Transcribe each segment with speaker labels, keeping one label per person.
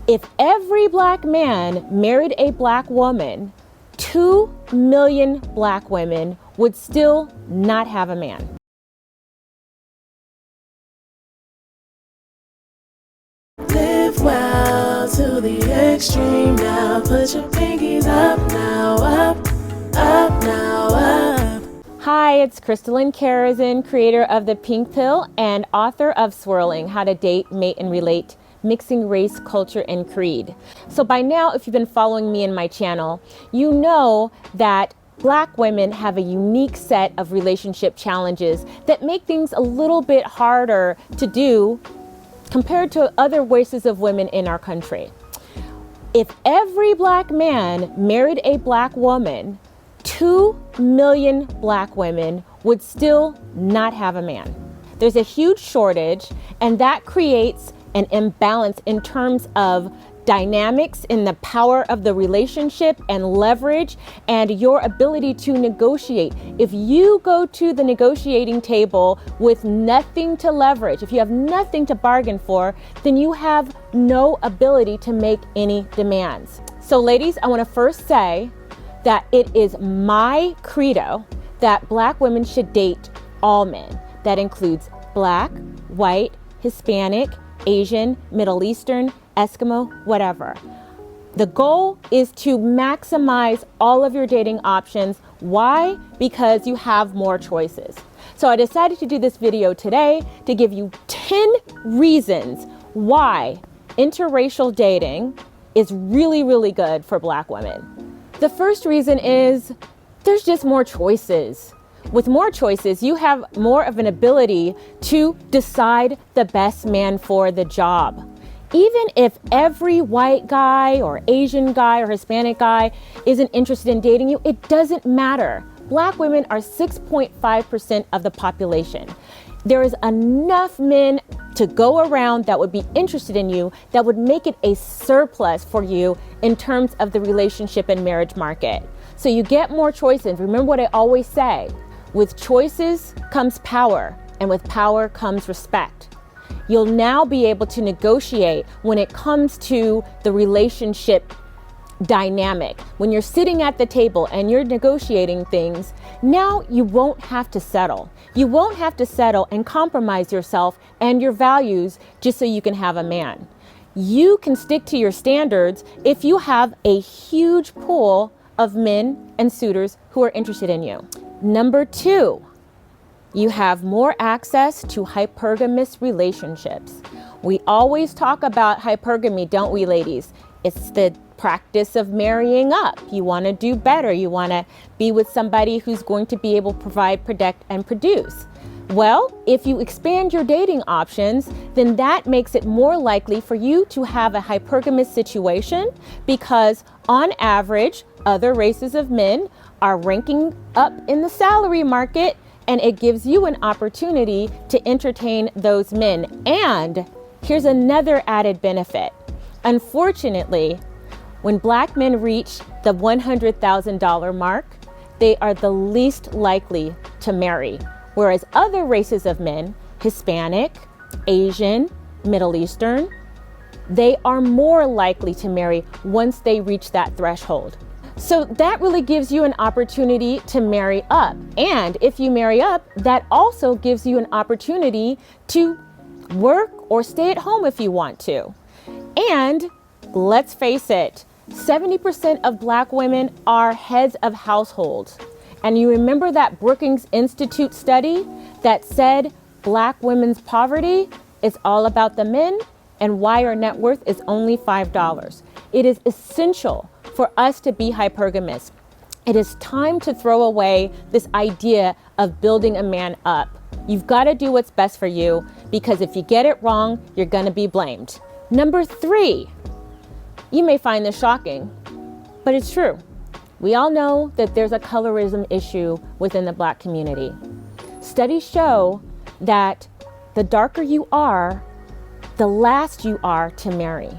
Speaker 1: If every black man married a black woman, 2 million black women would still not have a man.
Speaker 2: Live well to the extreme now. Put your pinkies up now, up, up now, up.
Speaker 1: Hi, it's Crystalline Karazin, creator of The Pink Pill and author of Swirling, How to Date, Mate, and Relate, Mixing Race, Culture, and Creed. So by now, if you've been following me in my channel, you know that black women have a unique set of relationship challenges that make things a little bit harder to do compared to other races of women in our country. If every black man married a black woman, 2 million black women would still not have a man. There's a huge shortage, and that creates an imbalance in terms of dynamics in the power of the relationship and leverage and your ability to negotiate. If you go to the negotiating table with nothing to leverage, if you have nothing to bargain for, then you have no ability to make any demands. So ladies, I want to first say that it is my credo that black women should date all men. That includes black, white, Hispanic, Asian, Middle Eastern, Eskimo, whatever. The goal is to maximize all of your dating options. Why? Because you have more choices. So I decided to do this video today to give you 10 reasons why interracial dating is really, really good for black women. The first reason is there's just more choices. With more choices, you have more of an ability to decide the best man for the job. Even if every white guy or Asian guy or Hispanic guy isn't interested in dating you, it doesn't matter. Black women are 6.5% of the population. There is enough men to go around that would be interested in you that would make it a surplus for you in terms of the relationship and marriage market. So you get more choices. Remember what I always say. With choices comes power, and with power comes respect. You'll now be able to negotiate when it comes to the relationship dynamic. When you're sitting at the table and you're negotiating things, now you won't have to settle. You won't have to settle and compromise yourself and your values just so you can have a man. You can stick to your standards if you have a huge pool of men and suitors who are interested in you. Number 2, you have more access to hypergamous relationships. We always talk about hypergamy, don't we, ladies? It's the practice of marrying up. You want to do better. You want to be with somebody who's going to be able to provide, protect, and produce. Well, if you expand your dating options, then that makes it more likely for you to have a hypergamous situation because on average, other races of men are ranking up in the salary market, and it gives you an opportunity to entertain those men. And here's another added benefit. Unfortunately, when black men reach the $100,000 mark, they are the least likely to marry. Whereas other races of men, Hispanic, Asian, Middle Eastern, they are more likely to marry once they reach that threshold. So that really gives you an opportunity to marry up. And if you marry up, that also gives you an opportunity to work or stay at home if you want to. And let's face it, 70% of black women are heads of households. And you remember that Brookings Institute study that said black women's poverty is all about the men and why our net worth is only $5. It is essential for us to be hypergamous. It is time to throw away this idea of building a man up. You've got to do what's best for you because if you get it wrong, you're going to be blamed. Number 3, you may find this shocking, but it's true. We all know that there's a colorism issue within the black community. Studies show that the darker you are, the last you are to marry.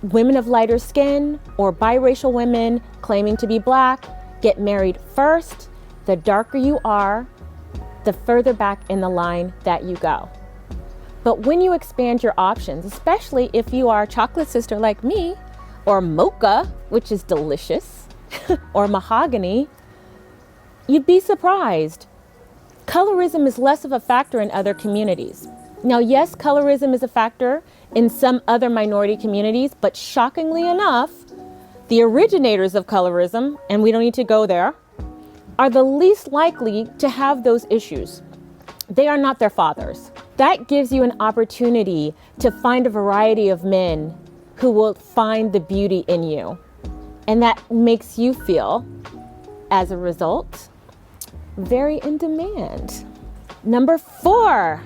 Speaker 1: Women of lighter skin or biracial women claiming to be black get married first. The darker you are, the further back in the line that you go. But when you expand your options, especially if you are a chocolate sister like me, or mocha, which is delicious, or mahogany, you'd be surprised. Colorism is less of a factor in other communities. Now, yes, colorism is a factor in some other minority communities, but shockingly enough, the originators of colorism, and we don't need to go there, are the least likely to have those issues. They are not their fathers. That gives you an opportunity to find a variety of men who will find the beauty in you. And that makes you feel, as a result, very in demand. Number 4,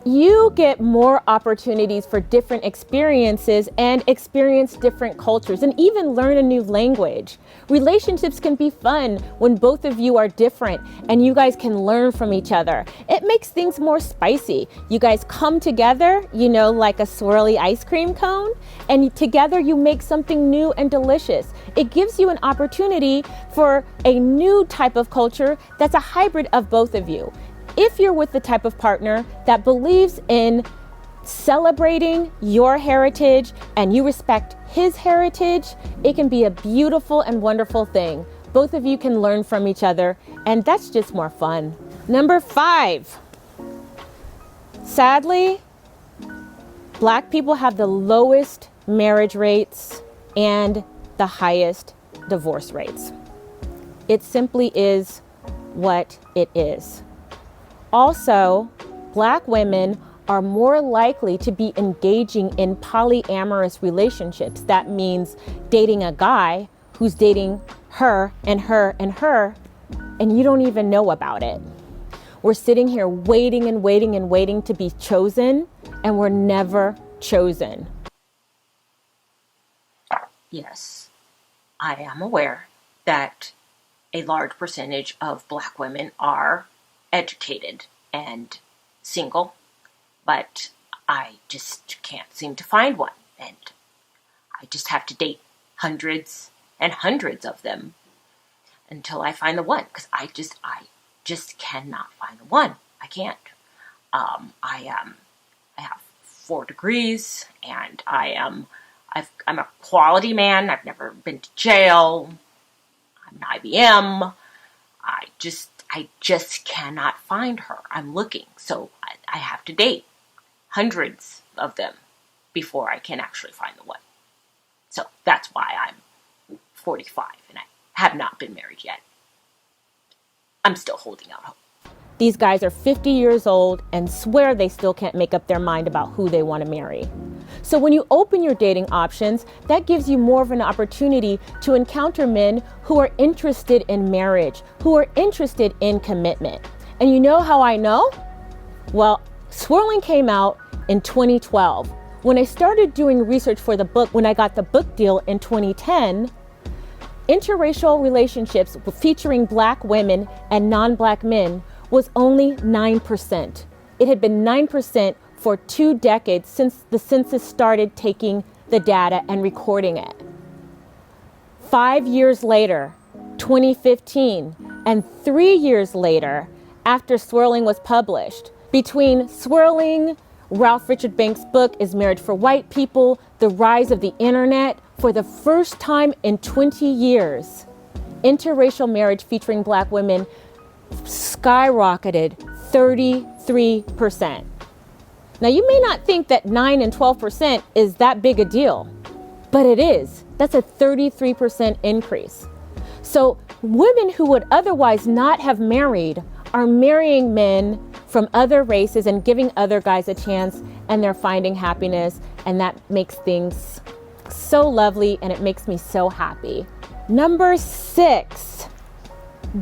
Speaker 1: you get more opportunities for different experiences and experience different cultures and even learn a new language. Relationships can be fun when both of you are different and you guys can learn from each other. It makes things more spicy. You guys come together, like a swirly ice cream cone, and together you make something new and delicious. It gives you an opportunity for a new type of culture that's a hybrid of both of you. If you're with the type of partner that believes in celebrating your heritage and you respect his heritage, it can be a beautiful and wonderful thing. Both of you can learn from each other, and that's just more fun. Number 5, sadly, Black people have the lowest marriage rates and the highest divorce rates. It simply is what it is. Also, Black women are more likely to be engaging in polyamorous relationships. That means dating a guy who's dating her and her and her, and you don't even know about it. We're sitting here waiting and waiting and waiting to be chosen, and we're never chosen.
Speaker 3: Yes, I am aware that a large percentage of Black women are educated and single, but I just can't seem to find one, and I just have to date hundreds and hundreds of them until I find the one, because I just cannot find the one. I can't. I have 4 degrees, and I'm a quality man. I've never been to jail. I'm an IBM. I just cannot find her. I'm looking, so I have to date hundreds of them before I can actually find the one. So that's why I'm 45 and I have not been married yet. I'm still holding out hope.
Speaker 1: These guys are 50 years old and swear they still can't make up their mind about who they want to marry. So when you open your dating options, that gives you more of an opportunity to encounter men who are interested in marriage, who are interested in commitment. And you know how I know? Well, Swirling came out in 2012. When I started doing research for the book, when I got the book deal in 2010, interracial relationships featuring Black women and non-Black men was only 9%. It had been 9% for 2 decades since the census started taking the data and recording it. 5 years later, 2015, and 3 years later, after Swirling was published, between Swirling, Ralph Richard Banks' book Is Marriage for White People, the rise of the internet, for the first time in 20 years, interracial marriage featuring Black women skyrocketed 33%. Now, you may not think that 9 and 12% is that big a deal, but it is. That's a 33% increase. So women who would otherwise not have married are marrying men from other races and giving other guys a chance, and they're finding happiness, and that makes things so lovely, and it makes me so happy. Number 6,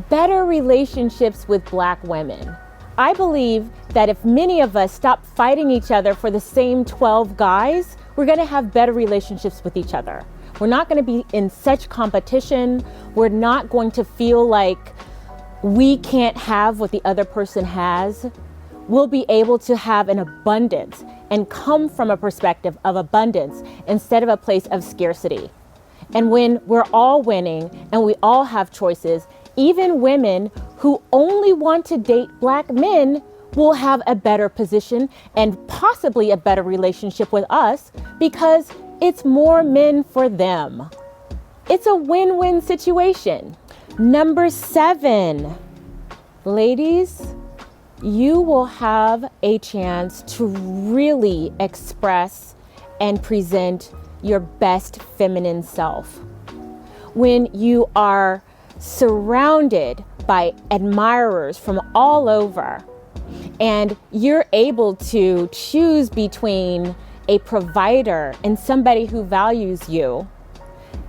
Speaker 1: better relationships with Black women. I believe that if many of us stop fighting each other for the same 12 guys, we're going to have better relationships with each other. We're not going to be in such competition. We're not going to feel like we can't have what the other person has. We'll be able to have an abundance and come from a perspective of abundance instead of a place of scarcity. And when we're all winning and we all have choices, even women who only want to date Black men will have a better position and possibly a better relationship with us because it's more men for them. It's a win-win situation. Number 7, ladies, you will have a chance to really express and present your best feminine self. When you are surrounded by admirers from all over and you're able to choose between a provider and somebody who values you,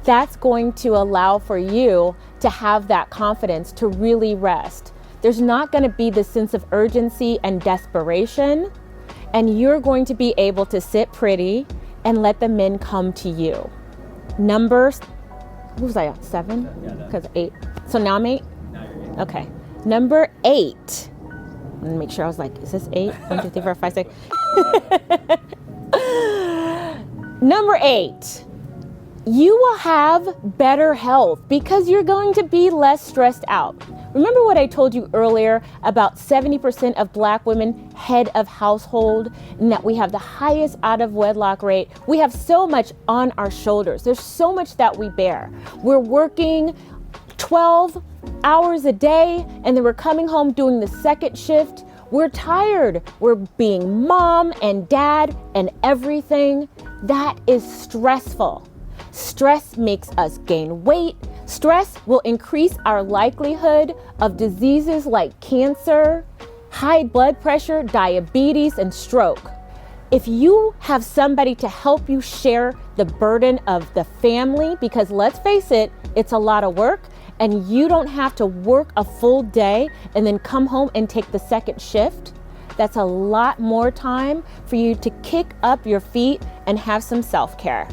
Speaker 1: that's going to allow for you to have that confidence to really rest. There's not going to be the sense of urgency and desperation, and you're going to be able to sit pretty and let the men come to you. Numbers, what was I at, 7? Because 8. So now I'm 8? Okay. Number 8. Let me make sure I was like, is this 8? 1, 2, 3, 4, 5, 6. Number 8. You will have better health because you're going to be less stressed out. Remember what I told you earlier about 70% of Black women head of household and that we have the highest out of wedlock rate? We have so much on our shoulders. There's so much that we bear. We're working 12 hours a day and then we're coming home doing the second shift. We're tired. We're being mom and dad and everything. That is stressful. Stress makes us gain weight. Stress will increase our likelihood of diseases like cancer, high blood pressure, diabetes, and stroke. If you have somebody to help you share the burden of the family, because let's face it, it's a lot of work, and you don't have to work a full day and then come home and take the second shift, that's a lot more time for you to kick up your feet and have some self-care.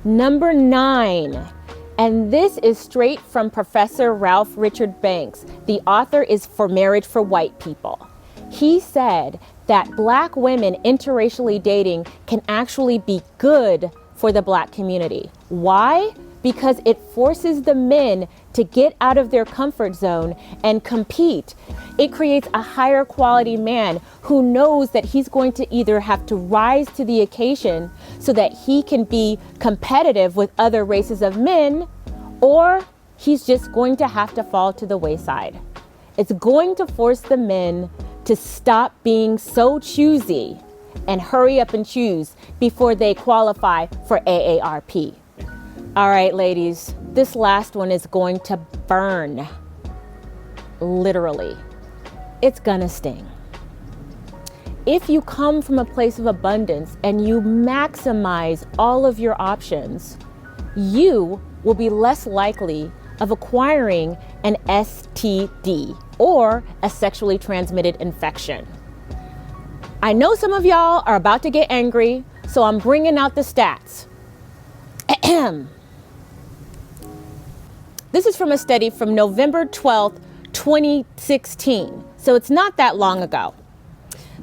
Speaker 1: Number 9, and this is straight from Professor Ralph Richard Banks. The author is For Marriage for White People. He said that Black women interracially dating can actually be good for the Black community. Why? Because it forces the men to get out of their comfort zone and compete. It creates a higher quality man who knows that he's going to either have to rise to the occasion so that he can be competitive with other races of men, or he's just going to have to fall to the wayside. It's going to force the men to stop being so choosy and hurry up and choose before they qualify for AARP. All right, ladies, this last one is going to burn. Literally. It's gonna sting. If you come from a place of abundance and you maximize all of your options, you will be less likely of acquiring an STD or a sexually transmitted infection. I know some of y'all are about to get angry, so I'm bringing out the stats. This is from a study from November 12th, 2016, so it's not that long ago.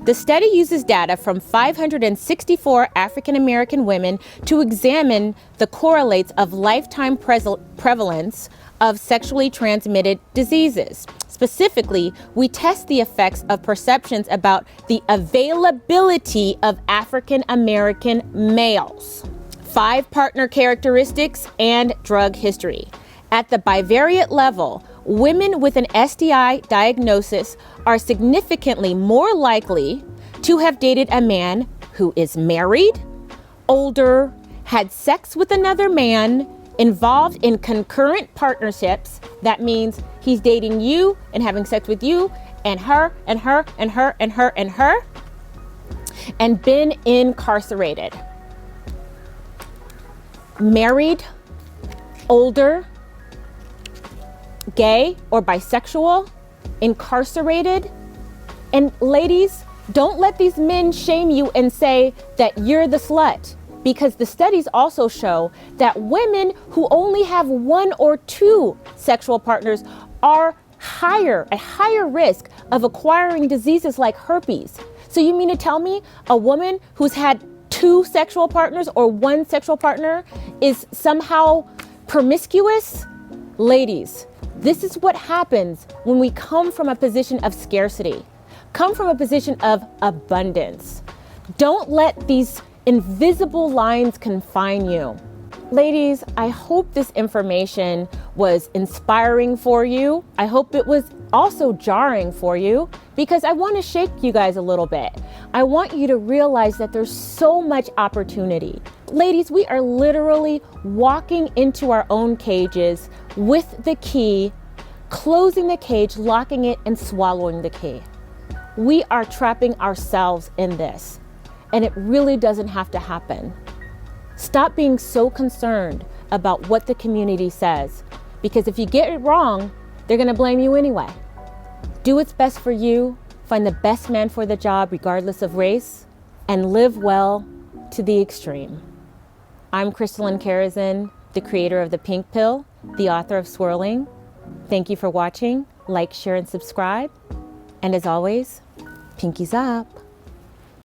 Speaker 1: The study uses data from 564 African American women to examine the correlates of lifetime prevalence of sexually transmitted diseases. Specifically, we test the effects of perceptions about the availability of African American males, 5 partner characteristics, and drug history. At the bivariate level, women with an STI diagnosis are significantly more likely to have dated a man who is married, older, had sex with another man, involved in concurrent partnerships. That means he's dating you and having sex with you and her and her and her and her and her, and been incarcerated. Married, older, gay or bisexual, incarcerated. And ladies, don't let these men shame you and say that you're the slut, because the studies also show that women who only have 1 or 2 sexual partners are at higher risk of acquiring diseases like herpes. So you mean to tell me a woman who's had 2 sexual partners or 1 sexual partner is somehow promiscuous? Ladies, this is what happens when we come from a position of scarcity. Come from a position of abundance. Don't let these invisible lines confine you. Ladies, I hope this information was inspiring for you. I hope it was also jarring for you, because I want to shake you guys a little bit. I want you to realize that there's so much opportunity. Ladies, we are literally walking into our own cages with the key, closing the cage, locking it, and swallowing the key. We are trapping ourselves in this, and it really doesn't have to happen. Stop being so concerned about what the community says, because if you get it wrong, they're going to blame you anyway. Do what's best for you, find the best man for the job regardless of race, and live well to the extreme. I'm Crystalline Karazin, the creator of The Pink Pill, the author of Swirling. Thank you for watching. Like, share, and subscribe. And as always, pinkies up.